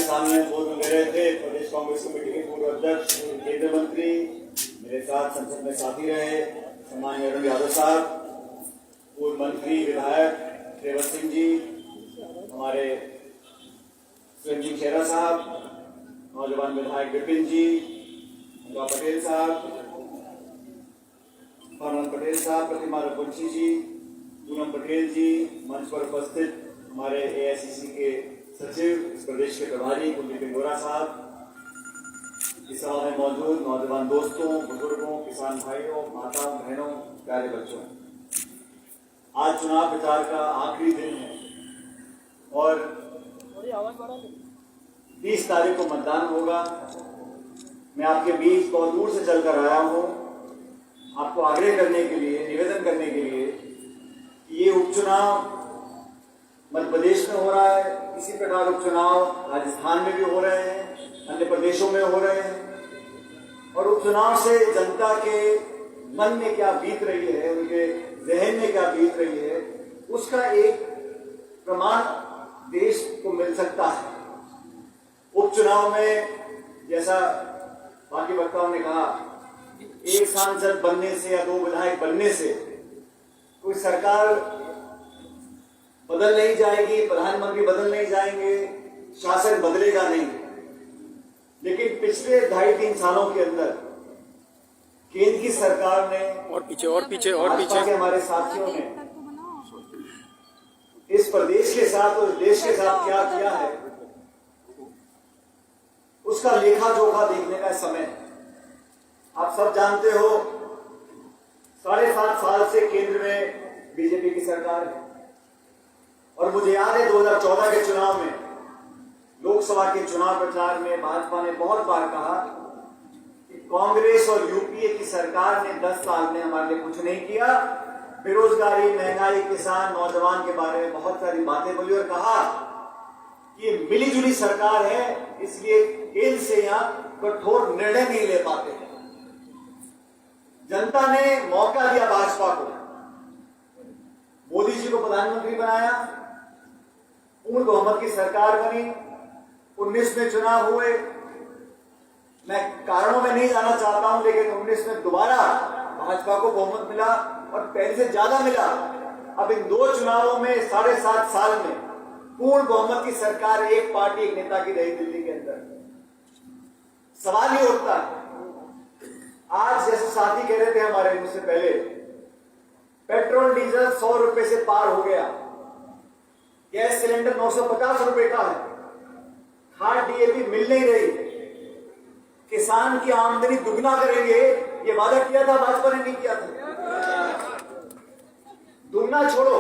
आपके सामने बोल रहे थे प्रदेश कांग्रेस कमेटी के पूर्व अध्यक्ष, केंद्रीय मंत्री, मेरे साथ संसद में साथी रहे सम्माननीय अरुण यादव साहब, पूर्व मंत्री विधायक रेवत सिंह जी, हमारे स्वयं जी खेरा साहब, नौजवान विधायक विपिन जी, गंगा पटेल साहब, पार्वती पटेल साहब, प्रतिमा रघुवंशी जी, पूनम पटेल जी, मंच पर उपस्थित हमारे एआईसीसी के सचिव, इस प्रदेश के प्रभारी कुलदीप पिंगोरा साहब, इस सभा में मौजूद नौजवान दोस्तों, बुजुर्गों, किसान भाइयों, माताओं, बहनों, प्यारे बच्चों, आज चुनाव प्रचार का आखिरी दिन है और 20 तारीख को मतदान होगा। मैं आपके बीच बहुत दूर से चलकर आया हूं आपको आग्रह करने के लिए, निवेदन करने के लिए कि ये उपचुनाव मध्य प्रदेश में हो रहा है, इसी प्रकार उपचुनाव राजस्थान में भी हो रहे हैं, अन्य प्रदेशों में हो रहे हैं और उपचुनाव से जनता के मन में क्या बीत रही है, उनके जहन में क्या बीत रही है, उसका एक प्रमाण देश को मिल सकता है। उपचुनाव में जैसा बाकी वक्ताओं ने कहा, एक सांसद बनने से या 2 विधायक बनने से कोई सरकार बदल नहीं जाएगी, प्रधानमंत्री बदल नहीं जाएंगे, शासन बदलेगा नहीं। लेकिन पिछले 2.5-3 सालों के अंदर केंद्र की सरकार ने और पीछे के हमारे साथियों ने इस प्रदेश के साथ और देश के साथ क्या किया है, उसका लेखा जोखा देखने का समय है। आप सब जानते हो 7.5 साल से केंद्र में बीजेपी की सरकार है और मुझे याद है 2014 के चुनाव में, लोकसभा के चुनाव प्रचार में भाजपा ने बहुत बार कहा कि कांग्रेस और यूपीए की सरकार ने 10 साल में हमारे लिए कुछ नहीं किया। बेरोजगारी, महंगाई, किसान, नौजवान के बारे में बहुत सारी बातें बोली और कहा कि ये मिलीजुली सरकार है, इसलिए केंद्र से यहाँ कठोर निर्णय नहीं ले पाते हैं। जनता ने मौका दिया भाजपा को, मोदी जी को प्रधानमंत्री बनाया, पूर्ण बहुमत की सरकार बनी, 19 में चुनाव हुए। मैं कारणों में नहीं जाना चाहता हूं, लेकिन 19 में दोबारा भाजपा को बहुमत मिला और पहले से ज्यादा मिला। अब इन 2 चुनावों में 7.5 साल में पूर्ण बहुमत की सरकार एक पार्टी, एक नेता की रही दिल्ली के अंदर। सवाल ये उठता है, आज जैसे साथी कह रहे थे हमारे मुझसे पहले, पेट्रोल डीजल 100 रुपए से पार हो गया, गैस सिलेंडर 950 रुपए का है, खाद डीएपी मिल नहीं रही, किसान की आमदनी दुगना करेंगे, ये वादा किया था भाजपा ने, नहीं किया था। दुगना छोड़ो,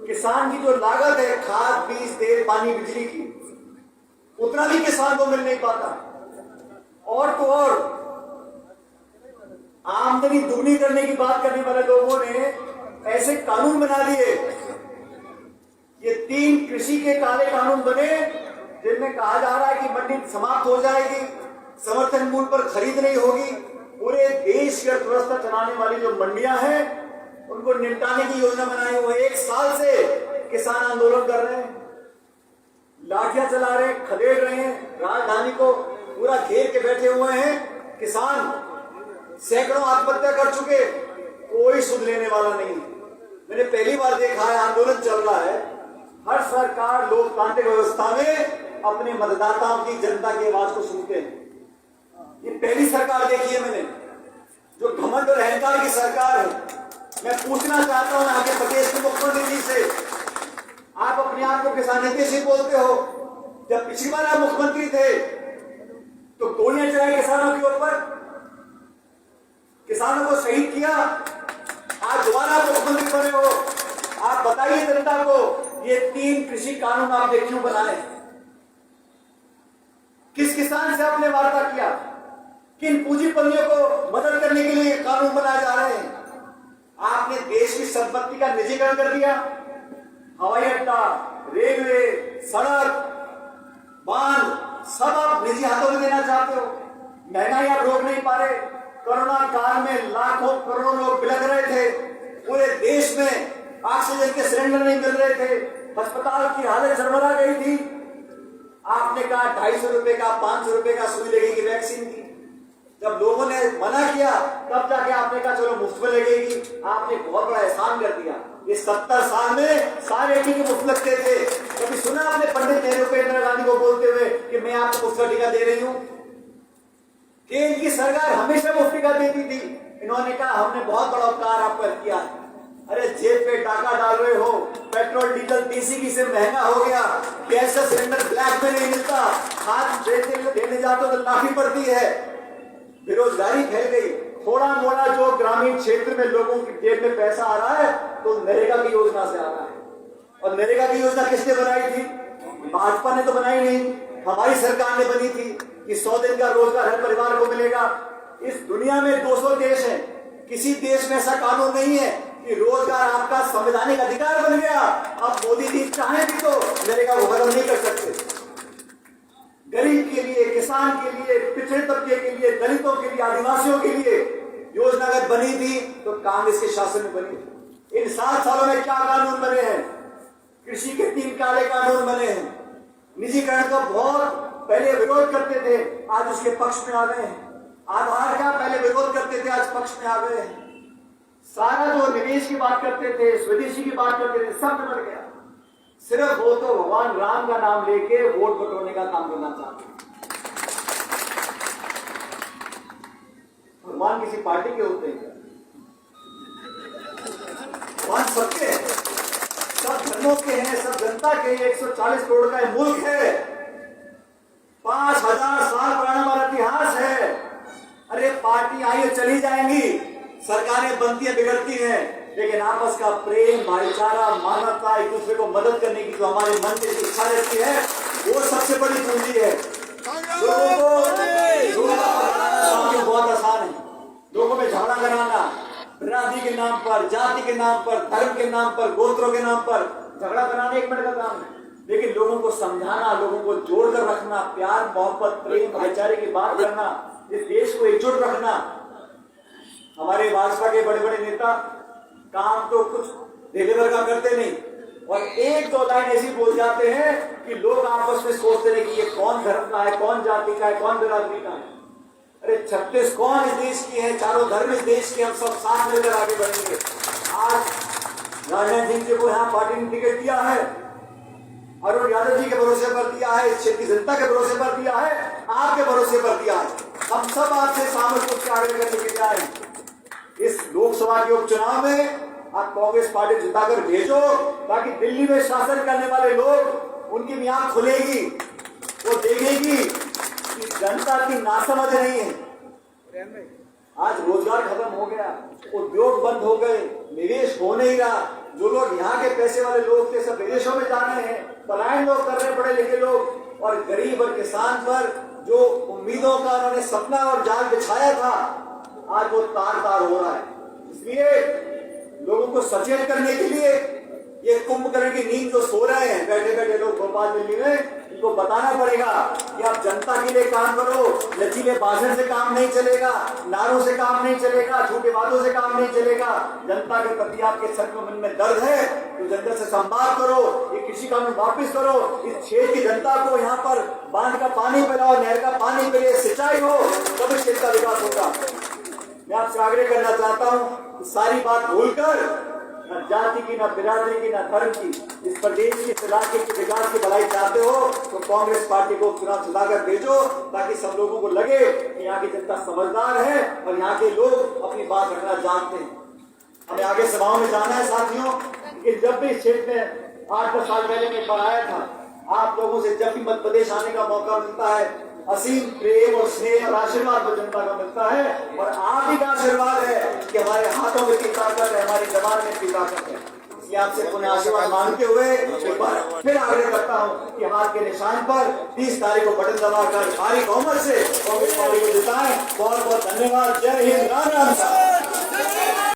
किसान की जो लागत है खाद, बीज, तेल, पानी, बिजली की, उतना भी किसान को मिल नहीं पाता। और तो और आमदनी दुगनी करने की बात करने वाले लोगों ने ऐसे कानून बना दिए, ये 3 कृषि के काले कानून बने जिनमें कहा जा रहा है कि मंडी समाप्त हो जाएगी, समर्थन मूल्य पर खरीद नहीं होगी। पूरे देश की अर्थव्यवस्था चलाने वाली जो मंडियां हैं उनको निपटाने की योजना बनाई हुई है। 1 साल से किसान आंदोलन कर रहे हैं, लाठियां चला रहे हैं, खदेड़ रहे हैं, राजधानी को पूरा घेर के बैठे हुए हैं। किसान सैकड़ों आत्महत्या कर चुके, कोई सुध लेने वाला नहीं। मैंने पहली बार देखा है, आंदोलन चल रहा है, हर सरकार लोकतांत्रिक व्यवस्था में अपने मतदाताओं की, जनता की आवाज को सुनते हैं। ये पहली सरकार देखी है मैंने जो घमंड और अहंकार की सरकार है। मैं पूछना चाहता हूं यहाँ के प्रदेश के मुख्यमंत्री जी से, आप अपने आप को किसान हितैषी बोलते हो, जब पिछली बार आप मुख्यमंत्री थे तो गोलियां चलाई किसानों के ऊपर, किसानों को शहीद किया, आज दोबारा मुख्यमंत्री बने हो। आप बताइए जनता को, ये 3 कृषि कानून आपने क्यों बनाए? किस किसान से आपने वार्ता किया? किन पूंजीपतियों को मदद करने के लिए कानून बनाए जा रहे हैं? आपने देश की संपत्ति का निजीकरण कर दिया, हवाई अड्डा, रेलवे, सड़क, बांध, सब आप निजी हाथों में देना चाहते हो। महंगाई आप रोक नहीं पा रहे। कोरोना काल में लाखों करोड़ों लोग बिलख रहे थे, पूरे देश में ऑक्सीजन के सिलेंडर नहीं मिल रहे थे, अस्पताल की हालत सरमरा गई थी। आपने कहा 250 रुपए का 500 रुपए का सुई लगेगी वैक्सीन की। जब लोगों ने मना किया तब जाके आपने कहा चलो मुफ्त में लगेगी। आपने बहुत बड़ा एहसान कर दिया। इस 70 साल में सारे टीके मुफ्त लगते थे। कभी सुना आपने पंडित नेहरू को, इंदिरा गांधी को बोलते हुए कि मैं आपको मुफ्त का टीका दे रही हूं? केंद्र की सरकार हमेशा मुफ्त टीका देती थी। इन्होंने कहा हमने बहुत बड़ा उपकार आप पर किया। अरे जेब पे टाका डाल रहे हो, पेट्रोल डीजल तीसरी से महंगा हो गया, गैस का सिलेंडर ब्लैक में नहीं मिलता, हाथ देने जाते हो तो लाठी पड़ती है, बेरोजगारी फैल गई। थोड़ा मोड़ा जो ग्रामीण क्षेत्र में लोगों की जेब में पैसा आ रहा है तो नरेगा की योजना से आ रहा है। और नरेगा की योजना किसने बनाई थी? भाजपा ने तो बनाई नहीं, हमारी सरकार ने बनी थी कि 100 दिन का रोजगार हर परिवार को मिलेगा। इस दुनिया में 200 देश हैं, किसी देश में ऐसा कानून नहीं है कि रोजगार आपका संवैधानिक अधिकार बन गया। अब मोदी जी चाहे भी तो नरेगा को खत्म नहीं कर सकते। गरीब के लिए, किसान के लिए, पिछड़े तबके के लिए, दलितों के लिए, आदिवासियों के लिए योजना अगर बनी थी तो कांग्रेस के शासन में बनी थी। इन 7 सालों में क्या कानून बने हैं? कृषि के 3 काले कानून बने हैं। निजीकरण का बहुत पहले विरोध करते थे, आज उसके पक्ष में आ गए हैं। आधार का पहले विरोध करते थे, आज पक्ष में आ गए हैं। सारा जो निवेश की बात करते थे, स्वदेशी की बात करते थे, सब निकल गया। सिर्फ वो तो भगवान राम का नाम लेके वोट बटोरने का काम करना चाहते हैं। भगवान किसी पार्टी के होते हैं? भगवान सबके हैं, सब धर्मों के हैं, सब जनता के हैं। 140 करोड़ का मुल्क है, 5000 साल पुराना हमारा इतिहास है। अरे पार्टी आई चली जाएंगी, सरकारें बनती है, बिगड़ती हैं, लेकिन आपस का प्रेम, भाईचारा, मानवता, एक दूसरे को मदद करने की जो हमारे मन में इच्छा रहती है वो सबसे बड़ी पूंजी है। लोगों को बहुत आसान है, लोगों में झगड़ा कराना, बिरादरी के नाम पर, जाति के नाम पर, धर्म के नाम पर, गोत्रों के नाम पर झगड़ा कराना 1 मिनट का काम है। लेकिन लोगों को समझाना, लोगों को जोड़कर रखना, प्यार, मोहब्बत, प्रेम, भाईचारे की बात करना, इस देश को एकजुट रखना। हमारे भाजपा के बड़े बड़े नेता काम तो कुछ डिलीवर का करते नहीं, और 1-2 लाइन ऐसी बोल जाते हैं कि लोग आपस में सोचते हैं कि ये कौन धर्म का है, कौन जाति का है, कौन बिरादरी का है। अरे 36 कौन इस देश की है, चारों धर्म इस देश के, हम सब साथ मिलकर आगे बढ़ेंगे। आज राजनाथ सिंह जी को यहाँ पार्टी ने टिकट दिया है, अरुण यादव जी के भरोसे पर दिया है, इस क्षेत्र की जनता के भरोसे पर दिया है, आपके भरोसे पर दिया है। हम सब आपसे शामिल होकर आगे करने के जाए। इस लोकसभा के उपचुनाव में आप कांग्रेस पार्टी जिताकर भेजो, ताकि दिल्ली में शासन करने वाले लोग, उनकी भी आंख खुलेगी, वो देखेगी कि जनता की नासमझ नहीं है। आज रोजगार खत्म हो गया, उद्योग बंद हो गए, निवेश हो नहीं रहा। जो लोग यहाँ के पैसे वाले लोग थे सब विदेशों में जा रहे हैं, पलायन लोग कर रहे, पढ़े लिखे लोग, और गरीब और किसान पर जो उम्मीदों का उन्होंने सपना और जाल बिछाया था, आज वो तार हो रहा है। इसलिए लोगों को सचेत करने के लिए ये कुंभकर्ण की नींद जो सो रहे हैं बैठे बैठे लोग भोपाल दिल्ली में, इनको बताना पड़ेगा कि आप जनता के लिए काम करो। लचीले भाषण से काम नहीं चलेगा, नारों से काम नहीं चलेगा, झूठे वादों से काम नहीं चलेगा। जनता के प्रति आपके सच में मन में दर्द है तो जनता से संवाद करो, ये कृषि कानून वापिस करो, इस क्षेत्र की जनता को यहाँ पर बांध का पानी पिलाओ, नहर का पानी पिले, सिंचाई हो, तब इस क्षेत्र का विकास होगा। मैं आपसे आग्रह करना चाहता हूँ, सारी बात भूलकर, न जाति की, न बिरादरी की, न धर्म की, इस प्रदेश की, इस इलाके के विकास की भलाई चाहते हो तो कांग्रेस पार्टी को चुनाव जिताकर भेजो, ताकि सब लोगों को लगे कि यहाँ की जनता समझदार है और यहाँ के लोग अपनी बात रखना जानते हैं। हमें आगे सभाओं में जाना है साथियों, कि जब भी इस क्षेत्र में 8-10 साल पहले मैं पढ़ाया था, आप लोगों से जब भी मध्य प्रदेश आने का मौका मिलता है, असीम प्रेम और स्नेह और आशीर्वाद तो जनता का मिलता है, और आप ही का आशीर्वाद है कि हमारे हाथों में की ताकत है, हमारी जबान में की ताकत है। इसलिए आपसे पुनः आशीर्वाद मांगते हुए एक बार फिर आग्रह करता हूँ कि हाथ के निशान पर 30 तारीख को बटन दबाकर भारी बहुमत से कांग्रेस पार्टी को जिताएं। बहुत बहुत धन्यवाद। जय हिंद, राम राम।